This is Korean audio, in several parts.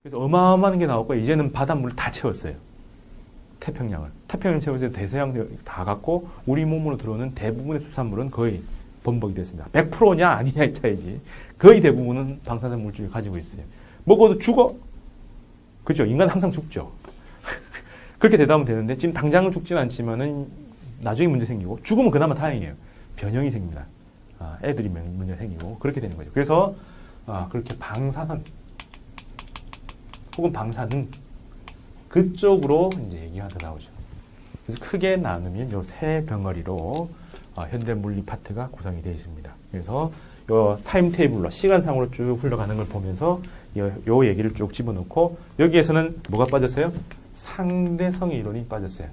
그래서 어마어마한 게 나왔고 이제는 바닷물을 다 채웠어요. 태평양을. 태평양 채워서 대서양 다 갔고 우리 몸으로 들어오는 대부분의 수산물은 거의 범벅이 됐습니다. 100%냐 아니냐의 차이지. 거의 대부분은 방사선 물질을 가지고 있어요. 먹어도 죽어? 그죠? 인간은 항상 죽죠. 그렇게 대답하면 되는데 지금 당장은 죽지는 않지만은 나중에 문제 생기고 죽으면 그나마 다행이에요. 변형이 생깁니다. 애들이 문제 생기고 그렇게 되는 거죠. 그래서 그렇게 방사선 혹은 방사능 그쪽으로 이제 얘기가 더 나오죠. 그래서 크게 나누면 요 세 덩어리로 현대 물리 파트가 구성이 되어 있습니다. 그래서 요 타임 테이블로 시간상으로 쭉 흘러가는 걸 보면서 요 얘기를 쭉 집어넣고 여기에서는 뭐가 빠졌어요? 상대성 이론이 빠졌어요.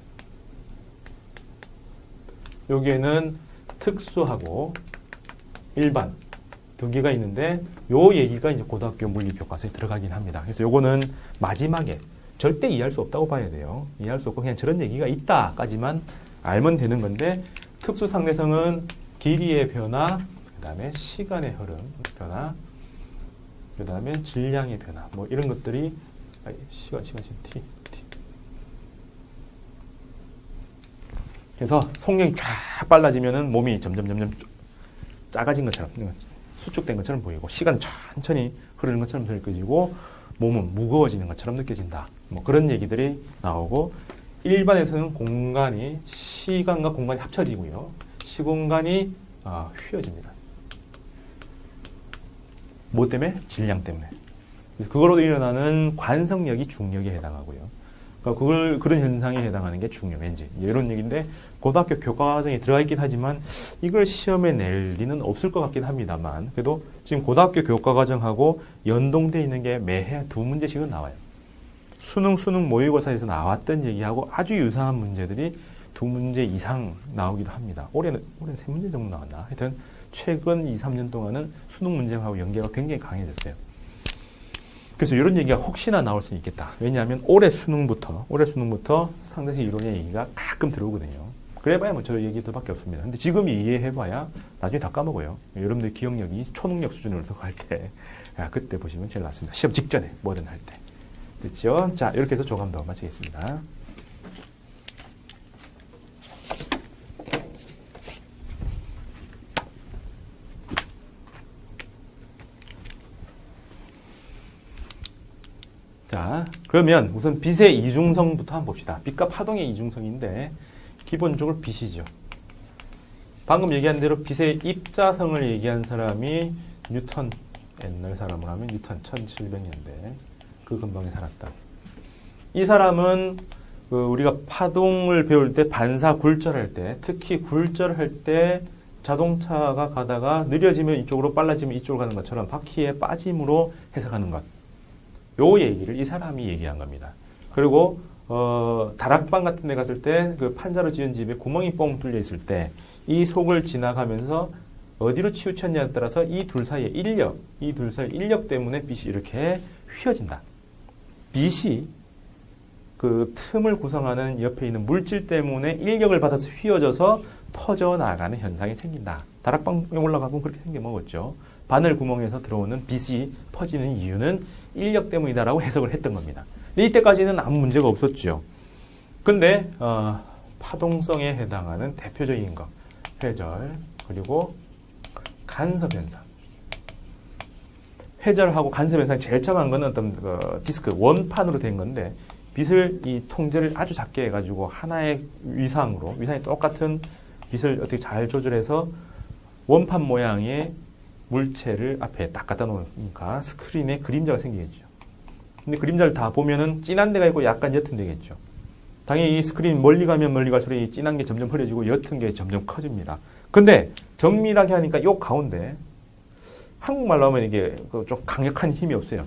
여기에는 특수하고 일반 두 개가 있는데 요 얘기가 이제 고등학교 물리 교과서에 들어가긴 합니다. 그래서 요거는 마지막에 절대 이해할 수 없다고 봐야 돼요. 이해할 수 없고 그냥 저런 얘기가 있다까지만 알면 되는 건데 특수 상대성은 길이의 변화, 그 다음에 시간의 흐름 변화, 그 다음에 질량의 변화 뭐 이런 것들이 시간 t 그래서 속력이 쫙 빨라지면은 몸이 점점 작아진 것처럼 수축된 것처럼 보이고 시간은 천천히 흐르는 것처럼 느껴지고 몸은 무거워지는 것처럼 느껴진다. 뭐 그런 얘기들이 나오고 일반에서는 공간이 시간과 공간이 합쳐지고요. 시공간이 휘어집니다. 뭐 때문에? 질량 때문에. 그래서 그거로 일어나는 관성력이 중력에 해당하고요. 그러니까 그런 현상에 해당하는 게 중력 엔진. 이런 얘기인데 고등학교 교과과정에 들어가 있긴 하지만 이걸 시험에 낼 리는 없을 것 같긴 합니다만 그래도 지금 고등학교 교과과정하고 연동되어 있는 게 매해 2문제씩은 나와요. 수능 모의고사에서 나왔던 얘기하고 아주 유사한 문제들이 2문제 이상 나오기도 합니다. 올해는 3문제 정도 나왔나? 하여튼 최근 2, 3년 동안은 수능 문제하고 연계가 굉장히 강해졌어요. 그래서 이런 얘기가 혹시나 나올 수 있겠다. 왜냐하면 올해 수능부터 상대성 이론의 얘기가 가끔 들어오거든요. 그래봐야 뭐 저 얘기들밖에 없습니다. 근데 지금 이해해봐야 나중에 다 까먹어요. 여러분들 기억력이 초능력 수준으로 갈 때 그때 보시면 제일 낫습니다. 시험 직전에 뭐든 할 때. 됐죠? 자, 이렇게 해서 조감도 마치겠습니다. 자, 그러면 우선 빛의 이중성부터 한번 봅시다. 빛과 파동의 이중성인데 기본적으로 빛이죠. 방금 얘기한 대로 빛의 입자성을 얘기한 사람이 뉴턴, 옛날 사람으로 하면 뉴턴 1700년대 그 근방에 살았다. 이 사람은 우리가 파동을 배울 때 반사 굴절할 때 특히 굴절할 때 자동차가 가다가 느려지면 이쪽으로 빨라지면 이쪽으로 가는 것처럼 바퀴의 빠짐으로 해석하는 것. 요 얘기를 이 사람이 얘기한 겁니다. 그리고 다락방 같은 데 갔을 때 그 판자로 지은 집에 구멍이 뻥 뚫려 있을 때 이 속을 지나가면서 어디로 치우쳤냐에 따라서 이 둘 사이의 인력 때문에 빛이 이렇게 휘어진다. 빛이 그 틈을 구성하는 옆에 있는 물질 때문에 인력을 받아서 휘어져서 퍼져나가는 현상이 생긴다. 다락방에 올라가면 그렇게 생겨먹었죠. 바늘 구멍에서 들어오는 빛이 퍼지는 이유는 인력 때문이다라고 해석을 했던 겁니다. 근데 이때까지는 아무 문제가 없었죠. 근데 파동성에 해당하는 대표적인 것, 회절, 그리고 간섭현상. 회절하고 간섭현상이 제일 처음한 건 어떤 디스크, 원판으로 된 건데 빛을 이 통제를 아주 작게 해가지고 하나의 위상이 똑같은 빛을 어떻게 잘 조절해서 원판 모양의 물체를 앞에 딱 갖다 놓으니까 스크린에 그림자가 생기겠죠. 근데 그림자를 다 보면은 진한 데가 있고 약간 옅은 데겠죠. 당연히 이 스크린 멀리 가면 멀리 갈수록 이 진한 게 점점 흐려지고 옅은 게 점점 커집니다. 근데 정밀하게 하니까 요 가운데 한국말로 하면 이게 좀 강력한 힘이 없어요.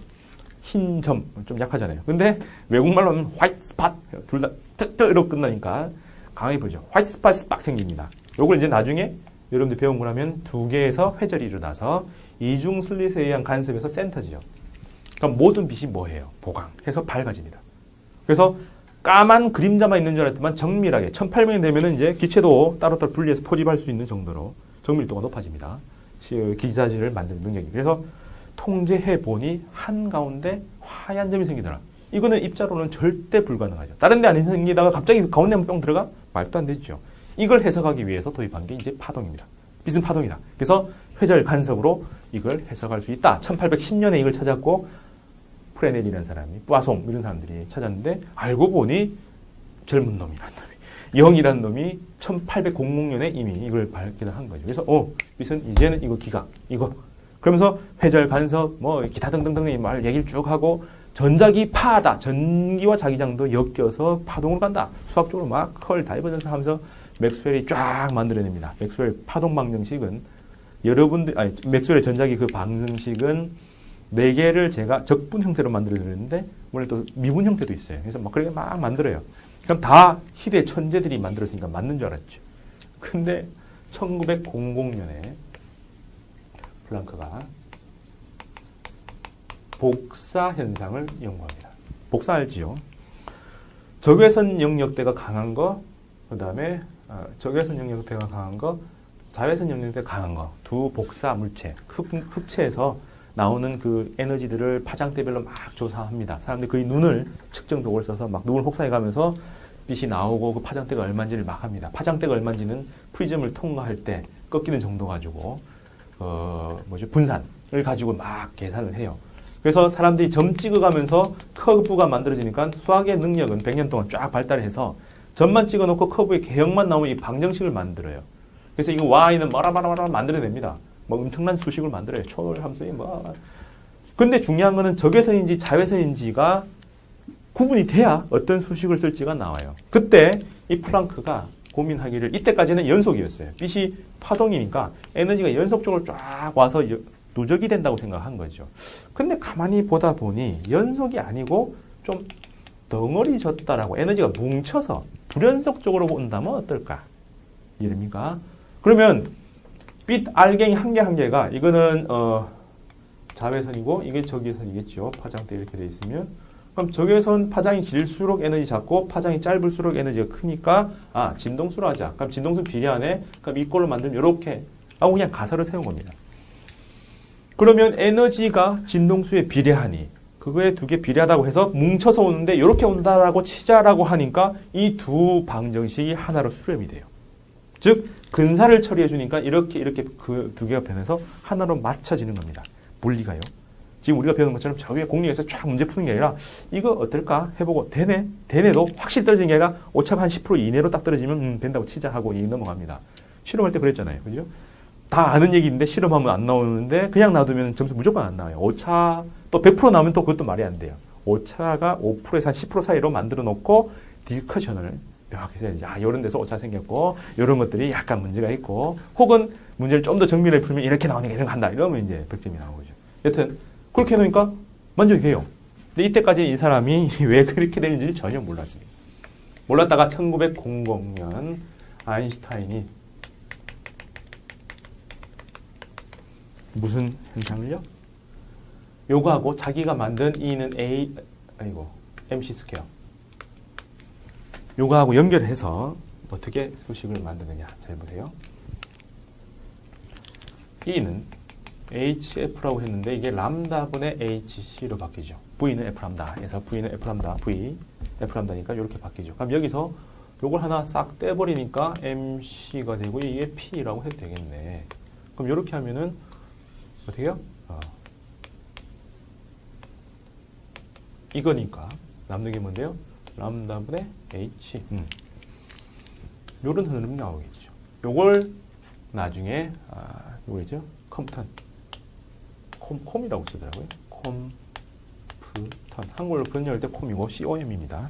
흰 점, 좀 약하잖아요. 근데 외국말로 하면 화이트 스팟, 둘 다 뜨뜨로 끝나니까 강하게 보죠. 화이트 스팟이 딱 생깁니다. 요걸 이제 나중에 여러분들 배운 거라면 두 개에서 회절이 일어나서 이중 슬릿에 의한 간섭에서 센터지요. 그럼 모든 빛이 뭐예요? 보강해서 밝아집니다. 그래서 까만 그림자만 있는 줄 알았더만 정밀하게 1800년 되면은 이제 기체도 따로따로 분리해서 포집할 수 있는 정도로 정밀도가 높아집니다. 기자재를 만드는 능력이. 그래서 통제해 보니 한가운데 하얀 점이 생기더라. 이거는 입자로는 절대 불가능하죠. 다른 데 안 생기다가 갑자기 가운데 한번 뿅 들어가? 말도 안 되죠. 이걸 해석하기 위해서 도입한 게 이제 파동입니다. 빛은 파동이다. 그래서 회절 간섭으로 이걸 해석할 수 있다. 1810년에 이걸 찾았고 프레넬이라는 사람이, 뿌아송 이런 사람들이 찾았는데 알고 보니 젊은 놈이란 놈이, 0이란 놈이 1800년에 이미 이걸 발견을 한 거죠. 그래서 빛은 이제는 이거 기각, 이거. 그러면서 회절 간섭, 뭐 기타 등등등 말 얘기를 쭉 하고 전자기 파다. 전기와 자기장도 엮여서 파동으로 간다. 수학적으로 막 컬 다이버전스 하면서 맥스웰이 쫙 만들어냅니다. 맥스웰 파동 방정식은 맥스웰의 전자기 그 방정식은 4개를 제가 적분 형태로 만들어드렸는데 물론 또 미분 형태도 있어요. 그래서 막 그렇게 막 만들어요. 그럼 다 희대 천재들이 만들었으니까 맞는 줄 알았죠. 근데 1900년에 플랑크가 복사 현상을 연구합니다. 복사 알지요? 적외선 영역대가 강한 거, 그 다음에 적외선 영역대가 강한 거, 자외선 영역대가 강한 거, 두 복사 물체, 흑체에서 나오는 그 에너지들을 파장대별로 막 조사합니다. 사람들이 거의 눈을 측정 도구를 써서 막 눈을 혹사해 가면서 빛이 나오고 그 파장대가 얼마인지를 막 합니다. 파장대가 얼마인지는 프리즘을 통과할 때 꺾이는 정도 가지고 분산을 가지고 막 계산을 해요. 그래서 사람들이 점 찍어가면서 커브가 만들어지니까 수학의 능력은 100년 동안 쫙 발달해서 점만 찍어놓고 커브의 개형만 나오면 이 방정식을 만들어요. 그래서 이거 y는 뭐라 만들어냅니다. 뭐 엄청난 수식을 만들어요. 초월함수에 뭐. 근데 중요한 거는 적외선인지 자외선인지가 구분이 돼야 어떤 수식을 쓸지가 나와요. 그때 이 플랑크가 고민하기를, 이때까지는 연속이었어요. 빛이 파동이니까 에너지가 연속적으로 쫙 와서 누적이 된다고 생각한 거죠. 근데 가만히 보다 보니 연속이 아니고 좀 덩어리졌다라고, 에너지가 뭉쳐서 불연속적으로 온다면 어떨까? 이해됩니까? 그러면 빛 알갱이 한 개가 이거는 자외선이고 이게 적외선이겠죠. 파장대 이렇게 돼 있으면. 그럼 적외선 파장이 길수록 에너지 작고 파장이 짧을수록 에너지가 크니까 진동수로 하자. 그럼 진동수 비례하네. 그럼 이꼴로 만들면 이렇게 하고 그냥 가설을 세운 겁니다. 그러면 에너지가 진동수에 비례하니 그거에 두 개 비례하다고 해서 뭉쳐서 오는데 이렇게 온다라고 치자라고 하니까 이 두 방정식이 하나로 수렴이 돼요. 즉 근사를 처리해 주니까 이렇게 그 두 개가 변해서 하나로 맞춰지는 겁니다. 물리가요. 지금 우리가 배우는 것처럼 저 위에 공략에서 쫙 문제 푸는 게 아니라 이거 어떨까 해보고 되네도 확실히 떨어지는 게 아니라 오차가 한 10% 이내로 딱 떨어지면 된다고 치자 하고 넘어갑니다. 실험할 때 그랬잖아요. 그죠? 다 아는 얘기인데 실험하면 안 나오는데 그냥 놔두면 점수 무조건 안 나와요. 오차 또 100% 나오면 또 그것도 말이 안 돼요. 오차가 5%에서 한 10% 사이로 만들어 놓고 디스커션을 명확히 해야지. 이런 데서 오차 생겼고 이런 것들이 약간 문제가 있고 혹은 문제를 좀 더 정밀하게 풀면 이렇게 나오니까 이런 거 한다. 이러면 이제 100점이 나오는 거죠. 여튼 그렇게 해놓으니까 만족이 돼요. 근데 이때까지 이 사람이 왜 그렇게 되는지 전혀 몰랐습니다. 몰랐다가 1900년 아인슈타인이 무슨 현상을요? 요거하고 자기가 만든 E는 MC 스퀘어. 요거하고 연결해서 어떻게 수식을 만드느냐. 잘 보세요. E는 HF라고 했는데 이게 람다분의 HC로 바뀌죠. V는 F 람다에서 V는 F 람다, V, F 람다니까 이렇게 바뀌죠. 그럼 여기서 요걸 하나 싹 떼버리니까 MC가 되고 이게 P라고 해도 되겠네. 그럼 이렇게 하면은 어떻게 해요? 이거니까 남는 게 뭔데요? 람다분의 H. 요런 흐름이 나오겠죠. 요걸 나중에 요거죠? 컴퓨턴. 콤이라고 쓰더라고요. 콤프턴. 한글로 번역할 때 콤이고 COM입니다.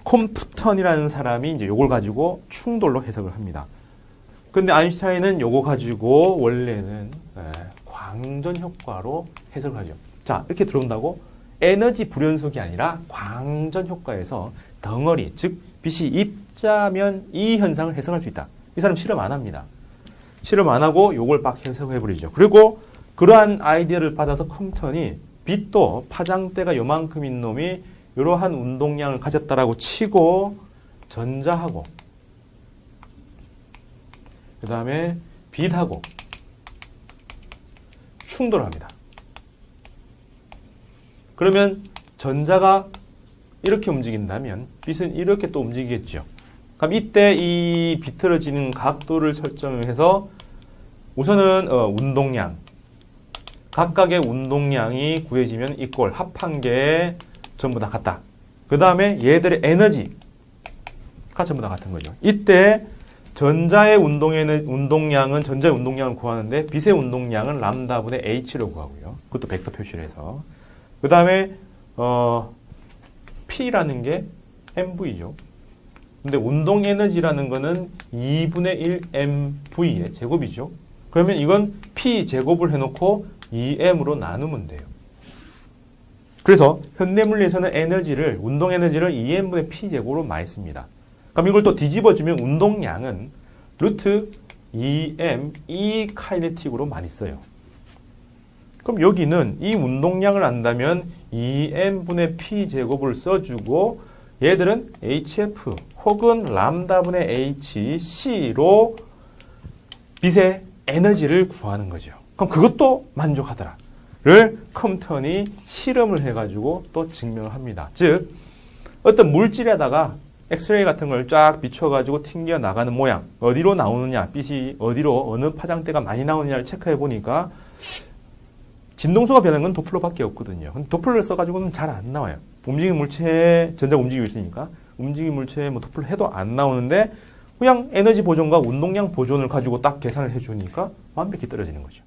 콤프턴이라는 사람이 이제 요걸 가지고 충돌로 해석을 합니다. 근데 아인슈타인은 요거 가지고 원래는 광전 효과로 해석을 하죠. 자, 이렇게 들어온다고 에너지 불연속이 아니라 광전 효과에서 덩어리, 즉 빛이 입자면 이 현상을 해석할 수 있다. 이 사람 실험 안 합니다. 실험 안 하고 요걸 막 해석해버리죠. 그리고 그러한 아이디어를 받아서 컴퓨턴이 빛도 파장대가 요만큼인 놈이 이러한 운동량을 가졌다라고 치고 전자하고 그 다음에 빛하고 충돌합니다. 그러면 전자가 이렇게 움직인다면 빛은 이렇게 또 움직이겠죠. 그럼 이때 이 비틀어지는 각도를 설정해서 우선은 운동량, 각각의 운동량이 구해지면 이꼴 합한 게 전부 다 같다. 그 다음에 얘들의 에너지가 전부 다 같은 거죠. 이때 전자의 운동량은 전자의 운동량을 구하는데 빛의 운동량은 람다분의 h로 구하고요. 그것도 벡터 표시를 해서. 그 다음에 P라는 게 mv죠. 근데 운동 에너지라는 거는 2분의 1 mv의 제곱이죠. 그러면 이건 P 제곱을 해놓고 2m으로 나누면 돼요. 그래서 현대물리에서는 운동 에너지를 2m분의 P 제곱으로 많이 씁니다. 그럼 이걸 또 뒤집어주면 운동량은 루트 2m E 카이네틱으로 많이 써요. 그럼 여기는 이 운동량을 안다면 2m분의 P 제곱을 써주고 얘들은 HF 혹은 람다분의 HC로 빛의 에너지를 구하는 거죠. 그럼 그것도 만족하더라를 컴턴이 실험을 해가지고 또 증명을 합니다. 즉 어떤 물질에다가 엑스레이 같은 걸 쫙 비춰가지고 튕겨 나가는 모양, 어디로 나오느냐, 빛이 어디로 어느 파장대가 많이 나오느냐를 체크해 보니까 진동수가 변하는 건 도플러밖에 없거든요. 근데 도플러를 써가지고는 잘 안 나와요. 움직이는 물체에 전자가 움직이고 있으니까 움직이는 물체에 도플러 해도 안 나오는데 그냥 에너지 보존과 운동량 보존을 가지고 딱 계산을 해주니까 완벽히 떨어지는 거죠.